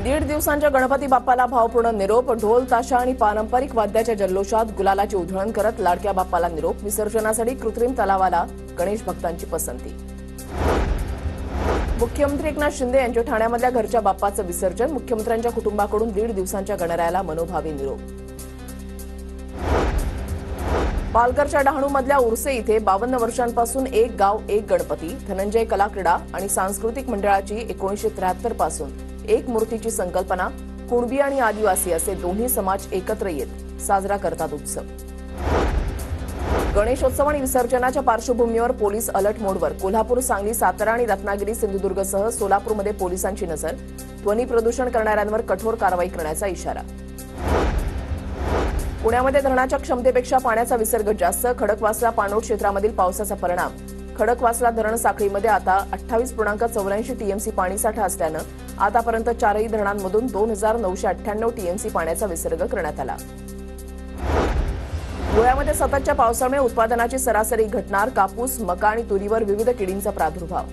दीड दिवसांच्या गणपती बाप्पाला भावपूर्ण निरोप. ढोल ताशा आणि पारंपरिक वाद्याच्या जल्लोषात गुलालाची उधळण करत लाडक्या बाप्पाला निरोप. विसर्जनासाठी कृत्रिम तलावाला गणेश भक्तांची पसंती. मुख्यमंत्री एकनाथ शिंदे यांच्या ठाण्यामधल्या घरच्या बाप्पाचं विसर्जन. मुख्यमंत्र्यांच्या कुटुंबाकडून दीड दिवसांच्या गणरायाला मनोभावी निरोप. पालघरच्या डहाणूमधल्या उर्से इथे 52 वर्षांपासून एक गाव एक गणपती. धनंजय कला क्रीडा आणि सांस्कृतिक मंडळाची 1973 पासून एक मूर्तीची संकल्पना. कुणबी आणि आदिवासी असे दोन्ही समाज एकत्र येत साजरा करतात उत्सव. गणेशोत्सव आणि विसर्जनाच्या पार्श्वभूमीवर पोलीस अलर्ट मोडवर. कोल्हापूर, सांगली, सातारा आणि रत्नागिरी, सिंधुदुर्गसह सोलापूरमध्ये पोलिसांची नजर. ध्वनी प्रदूषण करणाऱ्यांवर कठोर कारवाई करण्याचा इशारा. पुण्यामध्ये धरणाच्या क्षमतेपेक्षा पाण्याचा विसर्ग जास्त. खडकवासला पाणलोट क्षेत्रामधील पावसाचा परिणाम. खडकवासला धरण साखळीमध्ये आता 28.84 टीएमसी पाणीसाठा असल्यानं आतापर्यंत चारही धरणांमधून 2998 टीएमसी पाण्याचा विसर्ग करण्यात आला. धुळ्यामध्ये सततच्या पावसामुळे उत्पादनाची सरासरी घटणार. कापूस, मका आणि तुरीवर विविध किडींचा प्रादुर्भाव.